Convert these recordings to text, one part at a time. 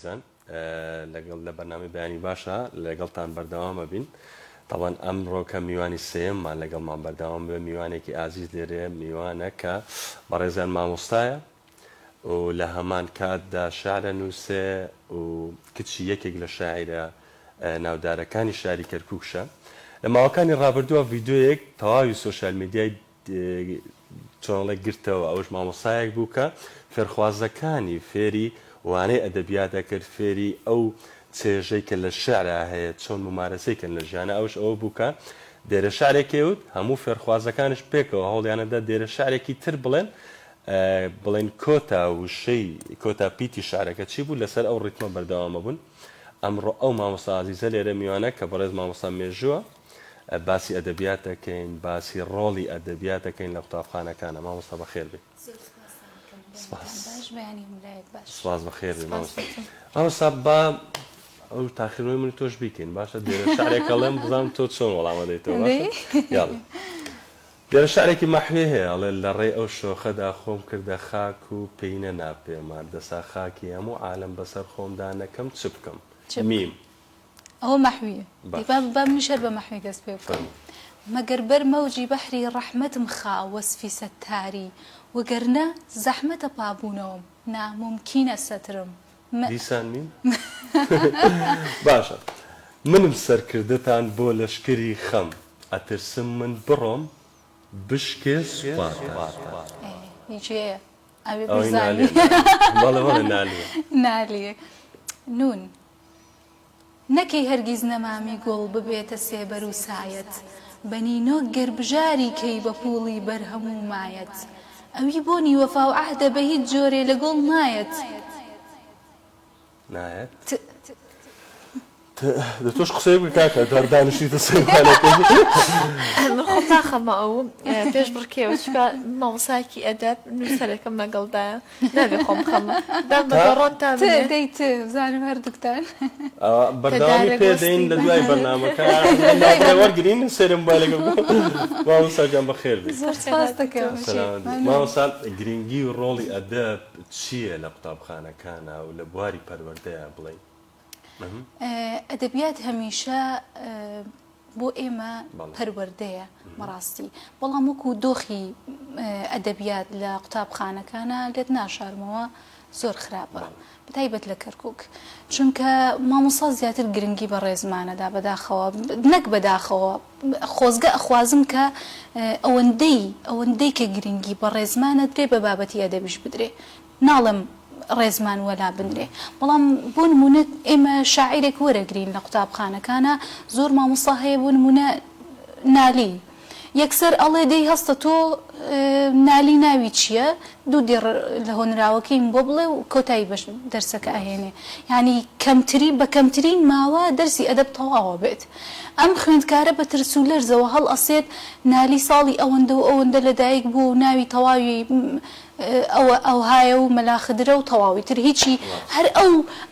زين لەگەڵ لە بەرنامەی بەیانی باشە لەگەڵتان بەردەوامە بین. طبعا ئەمڕۆ کە میوانی سێممان لەگەڵمان بەردەوام بێ میوانێکی ئازیز لێرێ میوانە کە بەڕێزیان مامۆستایە و لە هەمان کاتدا شعرە نووسێ و کچی یەکێک لە شاعیرە ناودارەکانی شاری کەرکووکشە. لە ماوەکانی ڕابردووە ڤیددیۆیەک تەواوی سۆشیال میدیای چۆنڵێک گرتەوە ئەوش مامۆستایەک بوو کە فێرخوازەکانی فێری وانەی ئەدەبیاتە کرد فێری ئەو چێژەی کە لە شعرا هەیە چۆن ممارەسەیکەن لە ژیانە ئەوش ئەوە بوو کە دێرە شارێکێوت هەموو فێرخوازەکانش پێکەوە هەوڵیانەدا دێرە شارێکی تر بڵێن کۆتا وشەی کۆتا پیتی شارەکە چی بوو لەسەر ئەو ڕیتمە بەردەوامە بوون. ئەمڕۆ ئەو مامۆستا عەزیزە لێرە میوانە کە بەڕێز مامۆستا مێژووە باسی ئەدەبیات دەکەین باسی ڕۆڵی ئەدەبیات دەکەین لە قوتابخانەکانە. مامۆستا بەخێر بێت. سپاس بەخێر بێت مامۆستا. با ئەو تاخیرۆی من تۆش بیکەین باشە دێرە شارێکەڵێم بزانم تۆ چۆن وەڵامە دەیتەوە یاڵێ. دێرە شارێکی مەحوێ هەیە ئەڵێ لە ڕێی ئەو شۆخەدا خۆم کردە خاک و پێینە ناپێمان دەسا خاکی هەموو عالەم بەسەر خۆمدا نەکەم چ بکەم میم ئەوە مەحویە با منیشەر بە مەحوی دەست پێ بکەم. مەگەر بەر مەوجی بەحری ڕەحمەتم خا وەسفی سەتاری وەگەرنە زەحمەتە پابوونەوەم ناممکینە سەترم دیسان میم باشە منم سەرکردتان بۆ لەشکری خەم ئەترسم من بڕۆم بشکێ هیچەیە نالیە نون نەکەی هەرگیز نەمامی گوڵ ببێتە سێبەر و سایەت بەنینۆ گەربژاری کەی بە پوڵی بەرهەموو مایەت ئەوی بۆنی وەفا و عەهدە بە هیچ جۆرێ لەگەڵ نایەت تۆش قسەی بکاکە دەردانشیتە سێوانەکەی من خۆ تاخەمە ئەو پێش بڕکێوە چکە مامۆسایەکی ئەدەب نووسەرەکەم لەگەڵدایە نابێ خۆم خەمە دام بەگەڕۆن تا دەیت بزانم هەردووکتان بەردەوامی پێدەین لە دوای بەرنامەکە وەرگرین سێرم با لەگەڵ مامۆستاجان بەخێر بێت. زۆر سپاس دەکەم. مامۆستا گرنگی و ڕۆڵی ئەدەب چییە لە قوتابخانەکانە و لە بواری پەروەردەیە بڵێین؟ ئەدەبیات هەمیشە بۆ ئێمە پەروەردەیە بەڕاستی بەڵام وەکو دۆخی ئەدەبیات لە قوتابخانەکانە لێت ناشارمەوە زۆر خراپە بەتایبەت لە کەرکووک چونکە مامۆستا زیاتر گرنگی بە ڕێزمانەدا بەداخەوە نەک بەداخەوە خۆزگە ئەخوازم کە ئەوەندەی کە گرنگی بە ڕێزمانە درێ بە بابەتی ئەدەبیش بدرێ ناڵم ڕێزمان وەلا بنرێ بەڵام بۆ نمونە ئێمە شاعیرێک وەرەگرین لە قوتابخانەکانە زۆر مامۆستا هەیە بۆ نمونە نالی یەکسەر ئەڵێ دەی هەستە تۆ نالی ناوی چییە دوو دێڕ لە هۆنراوەکەیم بۆ بڵێ و کۆتایی بەش دەرسەکە ئاهێنێ ینی بە کەمترین ماوە دەرسی ئەدەب تەواوە بێت. ئەم خوێندکارە بە ترس و لەرزەوە هەڵ ئەسێت نالی ساڵی ئەوەندە و ئەوەندە لەدایک بوو و ناوی تەواوی ئەو هایە و مەلاخدرە و تەواوی تر هیچی هەر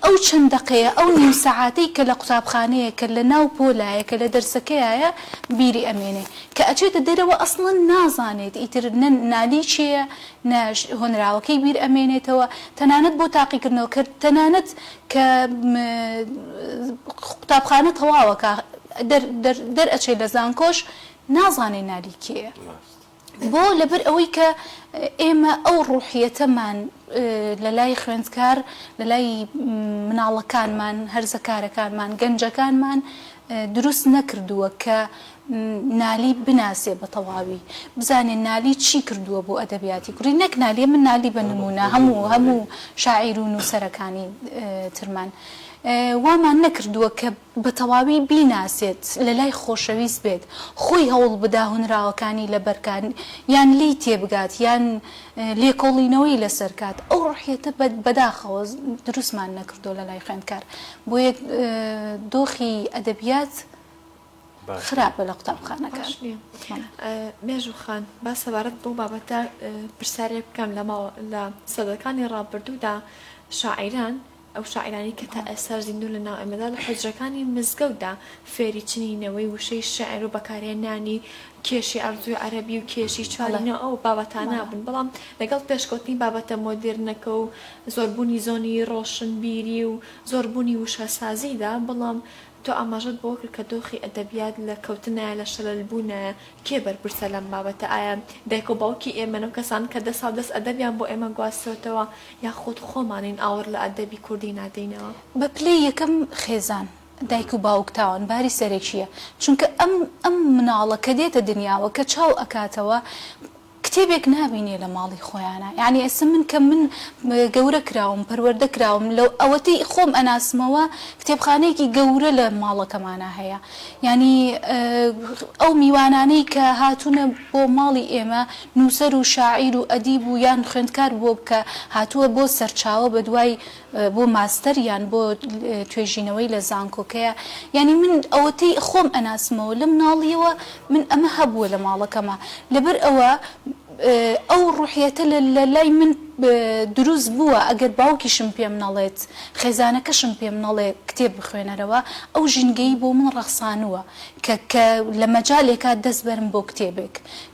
ئەو چەند دقەیە ئەو نیم سەعاتەی کە لە قوتابخانەیە کە لە ناو پۆلایە کە لە دەرسەکەیە بیری ئەمێنێ کە ئەچێتە دەرەوە ئەسڵەن نازانێت ئیتر نالی چییە هۆنراوەکەی بیر ئەمێنێتەوە تەنانەت بۆ تاقیکردنەوە کرد تەنانەت کە قوتابخانە تەواوە دەرئەچێت لە زانکۆش نازانێ نالی کێیە بۆ لەبەر ئەوەی کە ئێمە ئەو ڕوحیەتەمان لە لای خوێندکار لە لای مناڵەکانمان هەرزەکارەکانمان گەنجەکانمان دروست نەکردووە کە نالی بناسێ بە تەواوی بزانێن نالی چی کردووە بۆ ئەدەبیاتی کوڕی نەک نالیە من نالی بە نمونە هەموو شاعیر و نووسەرەکانی ترمان وامان نەکردووە کە بە تەواوی بیناسێت لە لای خۆشەویست بێت خۆی هەوڵ بدا هونراوەکانی لە بەرکان یان لی تێبگات یان لێکۆڵینەوەی لەسەر کات ئەو ڕوحیەتە بەداخەوە دروستمان نەکردووە لە لای خوێندکار بۆ یەک دۆخی ئەدەبیات خراپە لە قوتابخانەکان. مێژوو خان با سەبارەت بۆ بابەتە پرسیارێ بکەم لە سەدەکانی ڕابردوودا شاعیران ئەو شاعیرانی کە تا ئێستا زیندوو لە ناو ئێمەدا لە حوجرەکانی مزگەوتدا فێری چنینەوەی وشەی شعر و بەکارهێنانی کێشی ئەرزوی عەرەبی و کێشی چوارینە ئەو بابەتانە بن بەڵام لەگەڵ پێشکەوتنی بابەتە مۆدرنەکە و زۆربوونی زۆنی ڕۆشنبیری و زۆربوونی وشەسازیدا بەڵام تۆ ئاماژەت بۆ کرد کە دۆخی ئەدەبیات لە کەوتنایە لە شەلەلبوونە کێ بەرپرسە لەم بابەتە ئایا دایک و باوکی ئێمەنە و کەسان کە دەسا دەست ئەدەبیان بۆ ئێمە گواستوتەوە یاخۆت خۆمانین ئاور لە ئەدەبی کوردی نادەینەوە بە پلەی یەکەم خێزان دایک و باوک تاوانباری سەرێکیە چونکە ئەم مناڵە کە دێتە دنیاوە کە چاو ئەکاتەوە کتێبێک نابینێ لە ماڵی خۆیانە یعنی ئێستا من کە من گەورە کراوم پەروەردە کراوم لەو ئەوەتەی خۆم ئەناسمەوە کتێبخانەیەکی گەورە لە ماڵەکەمانە هەیە ینی ئەو میوانانەی کە هاتوونە بۆ ماڵی ئێمە نووسەر و شاعیر و ئەدیب و یان خوێندکار بۆ بکە هاتووە بۆ سەرچاوە بە دوای بۆ ماستەر یان بۆ توێژینەوەی لە زانکۆکەیە ینی من ئەوەتەی خۆم ئەناسمەوە لە مناڵیەوە من ئەمە هەبووە لە ماڵەکەمە لەبەر ئەوە ئەو ڕوحیەتە لە لای من دروست بووە ئەگەر باوکیشم پێم نەڵێت خێزانەکەشم پێم نەڵێ کتێب بخوێنەرەوە ئەو ژینگەی بۆ من ڕەخسانووە کە لە مەجالێکا دەست بەرم بۆ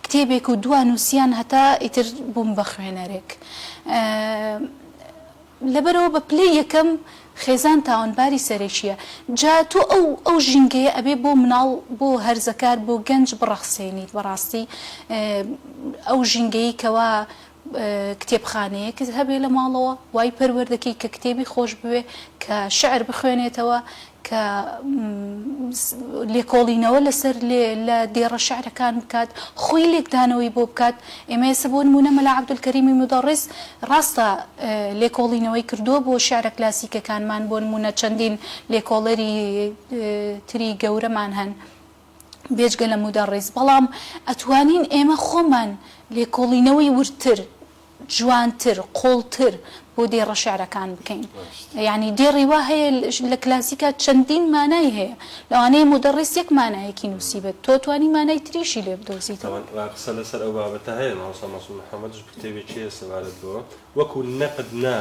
کتێبێک و دوان نووسیان هەتا ئیتر بووم بە خوێنەرێک لەبەرەوە بە پلەی یەکەم خێزان تاوانباری سەرێکیە جا تۆ ئەو ژینگەیە ئەبێ بۆ مناڵ بۆ هەرزەکار بۆ گەنج بڕەخسێنیت بەڕاستی ئەو ژینگەی کەوا کتێبخانەیە کە هەبێ لە ماڵەوە وای پەروەردەکەی کە کتێبی خۆش بوێ کە شعر بخوێنێتەوە کە لێکۆڵینەوە لەسەر لە دێڕە شعرەکان بکات خۆی لێکدانەوەی بۆ بکات ئێمە ئێستا بۆ نمونە مەلا عەبدولکەریمی مدەڕیس ڕاستە لێکۆڵینەوەی کردووە بۆ شعرە کلاسیکەکانمان بۆ نمونە چەندین لێکۆڵەری تری گەورەمان هەن بێجگە لە مدەڕیس بەڵام ئەتوانین ئێمە خۆمان لێکۆڵینەوەی ورتر جوانتر قۆڵتر بۆ دێڕە شعرەکان بکەین یعنی دێڕی وا هەیە لە کلاسیکە چەندین مانای هەیە لەوانەیە مدەڕیس یەک مانایەکی نووسیبێت تۆ توانی مانای تریشی لێ بدۆزیتەوە قسە لەسەر ئەو بابەتە هەیە مامۆستا مەسوود محەممەد کتێبێکی سەبارەت بۆ وەکو نەقد نا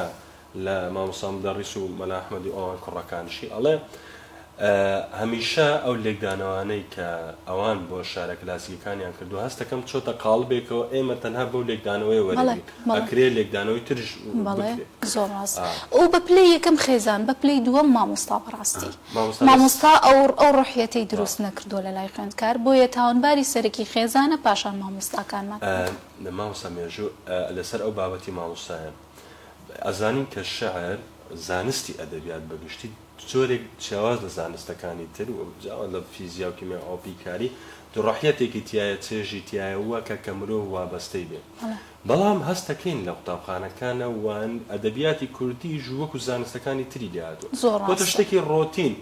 لە مامۆستا مدەڕیس و مەلا ئەحمەدی ئەوان کوڕەکانشی ئەڵێ هەمیشە ئەو لێکدانەوانەی کە ئەوان بۆ شارە کلاسیکەکانیان کردو هەستەکەم چۆتە قاڵبێکەوە ئێمە تەنها بەو لێکدانەوەی وەرگین ئەکرێ لێکدانەوەی ترش زۆر ڕاست ئەو بە پلەی یەکەم خێزان بە پلەی دووەم مامۆستا بەڕاستی مامۆستا ئەو ڕوحیەتەی دروست نەکردووە لە لای خوێندکار بۆیە تاوانباری سەرەکی خێزانە پاشان مامۆستاکانمان مامۆستا مێژوو لەسەر ئەو بابەتی مامۆستایە ئەزانین کە شەعر زانستی ئەدەبیات بەگشتی زۆرێک جیاواز لە زانستەکانی تر و لە فیزیا و کیمیا ئۆپیکاری دوڕەحیەتێکی تایە چێژی تایە وە کە مرۆڤ وابەستەی بێت بەڵام هەستەکەین لە قوتابخانەکانە وان ئەدەبیاتی کوردی وەکو زانستەکانی تری لێهاتووە بۆ شتێکی ڕۆتین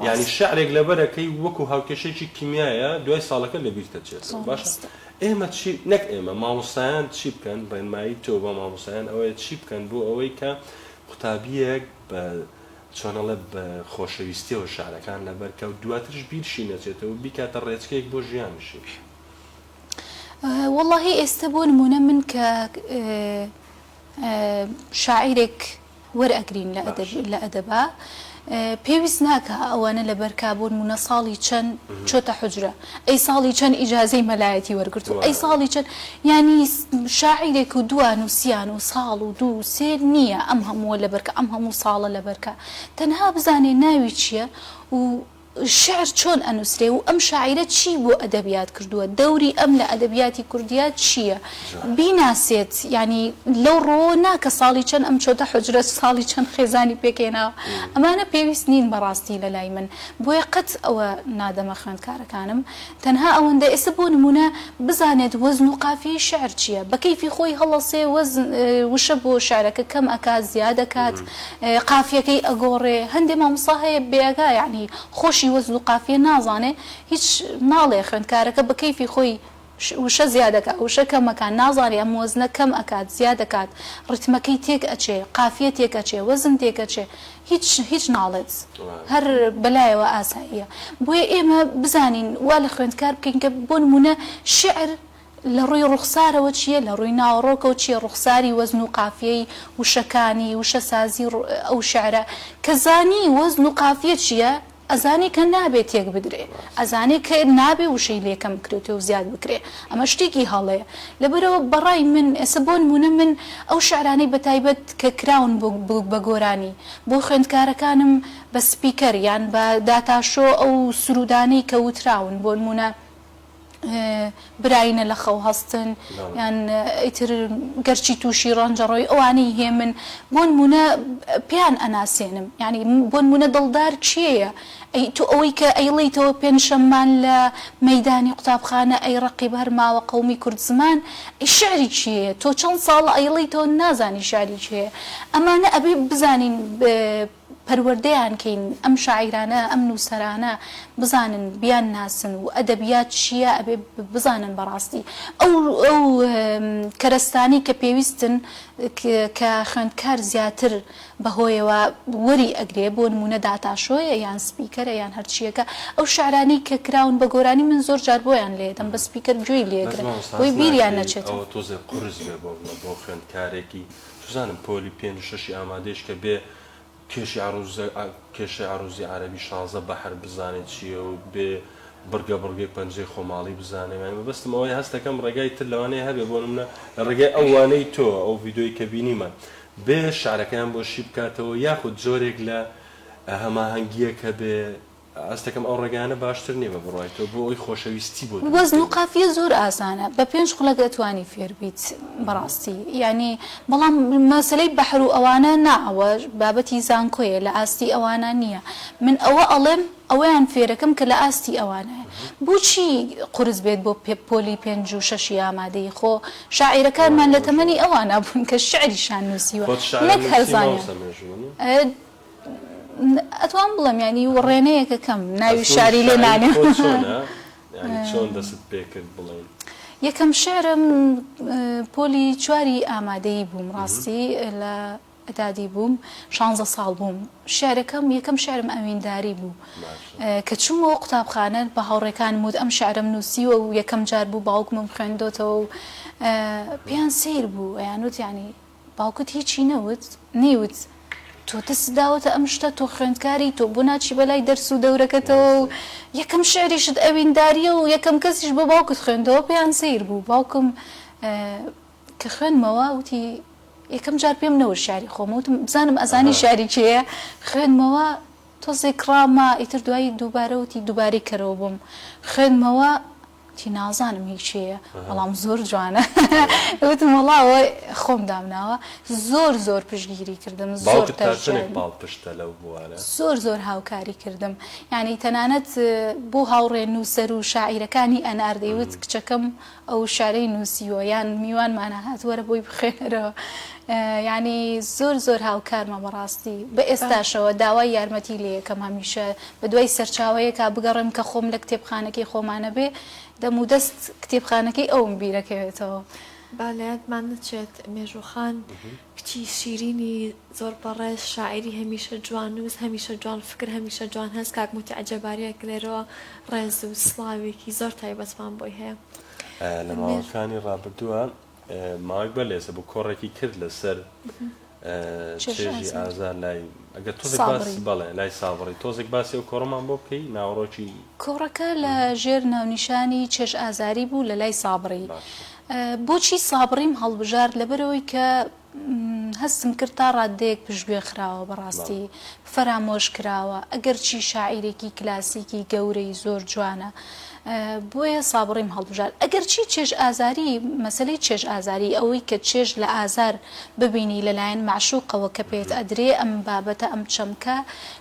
یعنی شعرێک لەبەرەکەی وەکو هاوکێشێکی کیمیایە دوای ساڵەکە لەبیرتە چێتەوە باشە ئێمە چی نەک ئێمە مامۆستایان چی بکەن بەنمایی تۆ بە مامۆستایان ئەوەیە چی بکەن بۆ ئەوەی کە قوتابیەک بە چۆنەڵە بە خۆشەویستیەوە شارەکان لەبەر کە و دواترش بیرشی نەچێتەوە بیکاتە ڕێچکەیەک بۆ ژیانشی واللهی ئێستا بۆ نمونە من کە شاعیرێک وەرئەگرین لە ئەدەبا پێویست ناکە ئەوانە لەبەرکا بۆ نمونە ساڵی چەند چۆتە حوجرە ئەی ساڵی چەند ئیجازەی مەلایەتی وەرگرت و ئەی ساڵی چەند ینی شاعیرێک و دوان و سیان و ساڵ و دوو سێر نییە ئەم هەمووە لەبەرکە ئەم هەموو ساڵە لەبەرکە تەنها بزانێ ناوی چییە و شعر چۆن ئەنووسرێ و ئەم شاعیرە چی بۆ ئەدەبیات کردووە دەوری ئەم لە ئەدەبیاتی کوردیات چییە بیناسێت ینی لەو ڕۆ ناکە ساڵی چەند ئەم چۆتە حوجرە ساڵی چەند خێزانی پێکێناوە ئەمانە پێویست نین بەڕاستی لە لای من بۆیە قەت ئەوە نادەمە خوێندکارەکانم تەنها ئەوەندە ئێستا بۆ نمونە بزانێت وەزن و قافیەی شعر چییە بە کەیفی خۆی هەڵەسێ وشە بۆ شعرەکە کەم ئەکات زیادەکات قافیەکەی ئەگۆڕێ هەندێک مامۆستا هەیە بێگا یعنی خۆشی وەزن و قافیە نازانێ هیچ ناڵێ خوێندکارەکە بە کەیفی خۆی وشە زیادەکە وشە کەمەکان نازانێ ئەم وەزنە کەم ئەکات زیادەکات ڕتمەکەی تێک ئەچێ قافیە تێک ئەچێ وەزن تێک ئەچێ هیچ ناڵێت هەر بەلایەوە ئاساییە بۆیە ئێمە بزانین وا لە خوێندکار بکەین کە بۆ نمونە شعر لە ڕووی ڕوخسارەوە چییە لە ڕووی ناوەڕۆکەوە چییە ڕوخساری وەزن و قافیەی وشەکانی وشە سازی ئەو شعرە کە زانی وەزن و قافیە چییە ئەزانی کە نابێت تێک بدرێ ئەزانێت کە نابێ وشەی لێکەم بکرێتەوە و زیاد بکرێ ئەمە شتێکی هەڵەیە لەبەرەوە بەڕای من ئێستا بۆ نمونە من ئەو شعرانەی بەتایبەت کە کراون بە گۆرانی بۆ خوێندکارەکانم بە سپیکەر یان بە داتاشۆ ئەو سرودانەی کە وتراون بۆ نمونە براینە لە خەو هەستن یان ئیتر گەرچی تووشی ڕەنجەڕۆی ئەوانەی هێ من بۆ نمونە پێیان ئەناسێنم یعنی بۆ نمونە دڵدار چییە تو ئەوەی کە ئەیڵیتەوە پێنجشەممان لە مەیدانی قوتابخانە ئەی ڕقیب هەر ماوە قەومی کورد زمان شعری چییە تۆ چەند ساڵە ئەیڵیتەوە نازانی شاری چییە ئەمانە ئەبێ بزانین پەروەردەیان کەین ئەم شاعیرانە ئەم نووسەرانە بزانن بیان ناسن و ئەدەبیات چییە ئەبێ بزانن بەڕاستی ئەو کەرەستانی کە پێویستن کە خوێندکار زیاتر بەهۆیەوە وەری ئەگرێ بۆ نمونە داتاشۆیە یان سپیکەرە یان هەرچیەکە ئەو شعرانی کە کراون بە گۆرانی من زۆر جار بۆیان لێدەم بە سپیکەر گوێی لێگرن بۆی بیریان نەچێتەوە تۆزێ قورس بێ بۆ خوێندکارێکی زانم پۆلی 5-6 ئامادەش کە بێ کێشی عروزی عربی 16 بەحر بزانێت چییە و بێ بڕگەی پەنجەی خۆماڵی بزانێت بەستم ئەوەی هەستەکەم ڕێگای تر لەوانەیە هەبێ بۆ منە لە ڕێگای ئەوانەی تۆ ئەو ڤیددیۆی کە بینیمە بێ شارەکەیان بۆ شی بکاتەوە یاخود جۆرێک لە هەماهەنگیە کە بێ ئەستەکەم ئەو ڕێگانە باشتر نیە بە بڕایەوە بۆ ئەوی خۆشەویستی بۆ وەزن و قافیە زۆر ئاسانە بە 5 قوڵەک دەتوانی فێر بیت بەڕاستی ینی بەڵام مەسلەی بەحر و ئەوانە ناوە بابەتی زانکۆیە لە ئاستی ئەوانە نییە من ئەوە ئەڵێم ئەوەیان فێرەکەم کە لە ئاستی ئەوانەیە بۆچی قورس بێت بۆ پۆلی 5 و 6 ئامادەی خۆ شاعیرەکانمان لە تەمەنی ئەوانە بوون کە شعریشان نووسیوە نەک هەرزانیان ئەتوان بڵم ینی وڕێنەیەکە کەم ناوی شاری لێ نانێ چۆن دەست پێکرد بڵێن یەکەم شعرم پۆلی 4 ئامادەی بووم ڕاستی لە ئەدادی بووم 16 ساڵ بووم شعرەکەم یەکەم شعرم ئەوینداری بوو کە چوومەوە قوتابخانە بە هاوڕێکانم وت ئەم شعرم نووسیوە و یەکەم جار بوو باوکمم خوێندۆتەوە و پێیان سیر بوو ئەیانوت ینی باوکت هیچی نەوت نەیوت تۆ دەست داوەتە ئەم شتە تۆ خوێندکاری تۆ بۆ ناچی بەلای دەرس و دەورەکەتەوە و یەکەم شعریشت ئەوینداریە و یەکەم کەسیش بە باوکت خوێندەوە پێیان سیر بوو باوکم کە خوێنمەوە وتی یەکەم جار پێم نەوە شاری خۆمە وتم بزانم ئەزانی شاری چێە خوێنمەوە تۆزێک ڕامە ئیتر دوایی دووبارە وتی دووبارەی کەرەوە بووم خوێنمەوە تی نازانم هیچیە بەڵام زۆر جوانە وتم وەڵاوە خۆم دامناوە زۆر پشتگیری کردم زۆر زۆر هاوکاری کردم یعنی تەنانەت بۆ هاوڕێ نووسەر و شاعیرەکانی ئەناردەیوت کچەکەم ئەو شارەی نووسیوە یان میوانمانە هاتووەرە بۆی بخێنەرەوە یعنی زۆر هاوکارمە بەڕاستی بە ئێستاشەوە داوای یارمەتی لێ یەکەم هەمیشە بە دوای سەرچاوەیەکا بگەڕێم کە خۆم لە کتێبخانەکەی خۆمانە بێ دەمو دەست کتێبخانەکەی ئەوم بیرەکەوێتەوە بالایەتمان نەچێت مێژوخان کچی شیرینی زۆر بەڕێز شاعری هەمیشە جوان نووس هەمیشە جوان فکر هەمیشە جوان هەست کاک متعجەباریەک لێرەوە ڕێز و سڵاوێکی زۆر تایبەتمان بۆی هەیە لە ماوەکانی ڕابردووە ماوەی بەلێسە بۆ کۆڕێکی کرد لەسەر چێژی ئازار لای ئەگەر تۆزێک باس بەڵێ لای ساوەڕی تۆزێک باسی و کۆڕمان بۆ بکەی ناوڕۆکی کۆڕەکە لە ژێر ناونیشانی چێژ ئازاری بوو لە لای سابڕی بۆچی سابڕیم هەڵبژار لەبەرەوەی کە هەستم کرد تا ڕادەیەک پشتگوێ خراوە بەڕاستی فەرامۆش کراوە ئەگەر چی شاعیرێکی کلاسیکی گەورەی زۆر جوانە بۆیە سابڕیم هەڵبژار ئەگەر چی چێژ ئازاری مەسلەی چێژ ئازاری ئەوەی کە چێژ لە ئازار ببینی لەلایەن معشوقەوە کە پێت ئەدرێ ئەم بابەتە ئەم چەمکە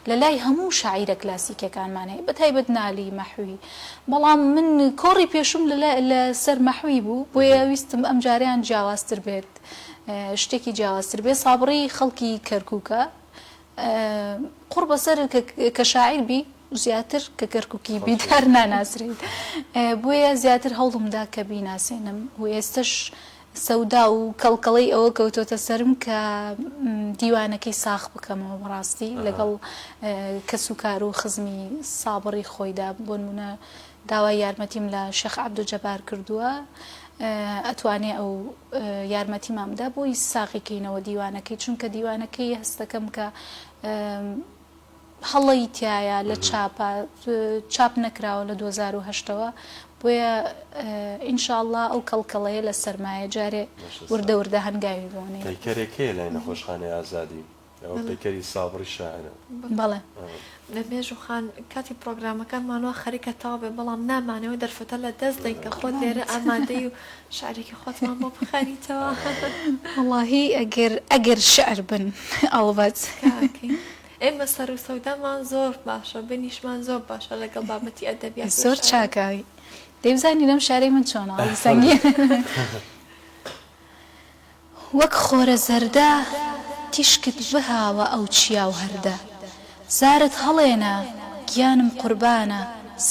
لە لای هەموو شاعیرە کلاسیکەکانمان هەیە بەتایبەت نالی مەحوی بەڵام من کۆڕی پێشوم لە سەر مەحوی بوو بۆیە ویستم ئەم جاریان جیاوازتر بێت شتێکی جیاوازتر بێ سابڕی خەڵکی کەرکووکە قوڕ بەسەر کە شاعیر بی زیاتر کە کەرکووکی بیدار ناناسرێت بۆیە زیاتر هەوڵمدا کە بیناسێنم و ئێستش سەودا و کەڵکەڵی ئەوە کەوتۆتە سرم کە دیوانەکەی ساخ بکەمەوە بەڕاستی لەگەڵ کەس و کار و خزمی سابڕی خۆیدا بۆ نمونە داوای یارمەتیم لە شێخ عەبدولجەبار کردووە ئەتوانێ ئەو یارمەتی مامدا بۆی ساقیکەینەوە دیوانەکەی چونکە دیوانەکەی هەستەکەم کە هەڵی تایە لە چاپ نەکراوە لە 2008ەوە بۆیە ئینشاءالله ئەو کەڵکەڵەیە لە سەرمایە جارێ وردە وردە هەنگاوی بۆنێ پەیکەرێکەیە لای نەخۆشخانەی ئازادی ئەوە پەیکەری سابڕی شاعرە بەڵێ لە مێژوخان کاتی پرۆگرامەکانمانەوە خەریکە تاوا بێ بەڵام نامانەوە دەرفەتە لە دەست دەین کە خۆت لێرە ئامادەی و شعرێکی خۆتمان بۆ بخەریتەوە واللهی ئەگەر شعر بن ئەڵبەت ئێمە سەر و سەودامان زۆر باشە بنیشمان زۆر باشە لەگەڵ بابەتی ئەدەبیات زۆر چاکاوی دەیبزانی لەم شارەی من چۆنە سەنگین وەک خۆرە زەردە تیشکت بهاوە ئەو چیا و هەردە زارت هەڵێنە گیانم قوربانە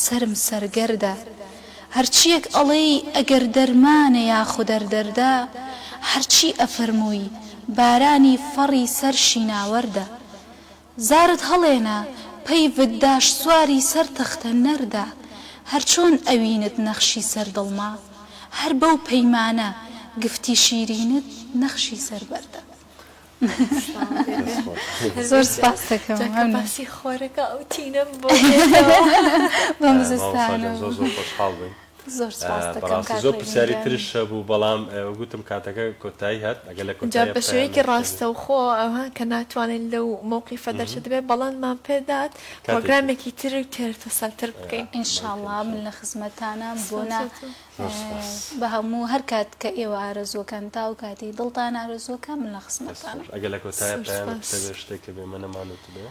سرم سەرگەردە هەرچیەک ئەڵێی ئەگەر دەرمانە یاخو دەردەردە هەرچی ئەفەرمووی بارانی فەڕی سەر شیناوەردە زارت هەڵێنە پەیوت داش سواری سەر تەختە نەردە هەرچۆن ئەوینت نەخشی سەردڵما هەر بەو پەیمانە گفتی شیرینت نەخشی سەربەردە زۆر سپاس دەکەم باسی خۆرەکە ئەو تینەم بۆ بەم زستانە زۆر خۆشحاڵ بین زۆر سپاس دەکەم زۆر پرسیاری ترش بوو بەڵام گوتم کاتەکە کۆتایی هات ئەگەر لە جا بە شوەیەکی ڕاستە و خۆ ئەوها کە ناتوانین لەو مووقیفە دەرچێت دەبێت بەڵاممان پێدات پرۆگرامێکی تر و تێرتە سەلتر بکەین ئینشاءڵڵا من لە خزمەتانە بۆنا بە هەموو هەر کات کە ئێوە ئارەزوەکەن تا و کاتی دڵتان ئارەزوەکە من لە خزمەتانە ئەگەر لە کۆتایە شتێکە بێ منە مانوت بێ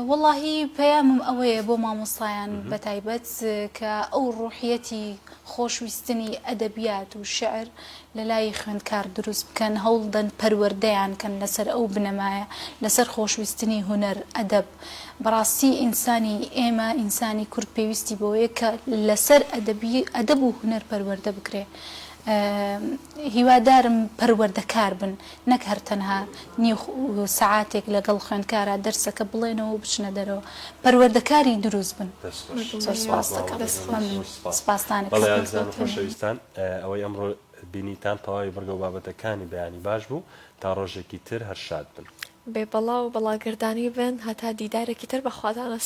وەڵڵاهی پەیامم ئەوەیە بۆ مامۆستایان بەتایبەت کە ئەو ڕوحیەتی خۆشویستنی ئەدەبیات و شعر لە لای خوێندکار دروست بکەن هەوڵدەن پەروەردەیان کەن لەسەر ئەو بنەمایە لەسەر خۆشویستنی هونەر ئەدەب بەڕاستی ئینسانی ئێمە ئینسانی کورد پێویستی بۆیە کە لەسەر ئەدەب و هونەر پەروەردە بکرێ هیوادارم پەروەردەکار بن نەک هەر تەنها نیو سەعاتێک لەگەڵ خوێندکارە دەرسەکە بڵێنەوە بچنە دەرەوە پەروەردەکاری دروست بن زۆر سپاس دەکەم سپاسدانە بەڵێ ئازیزان و خۆشەویستان ئەوەی ئەمڕۆ بینیتان تەواوی بەرگە و بابەتەکانی بەیانی باش بوو تا ڕۆژێکی تر هەر شاد بن بێ بەڵاو بەڵاگردانی بن هەتا دیدارێکی تر بەخوادانە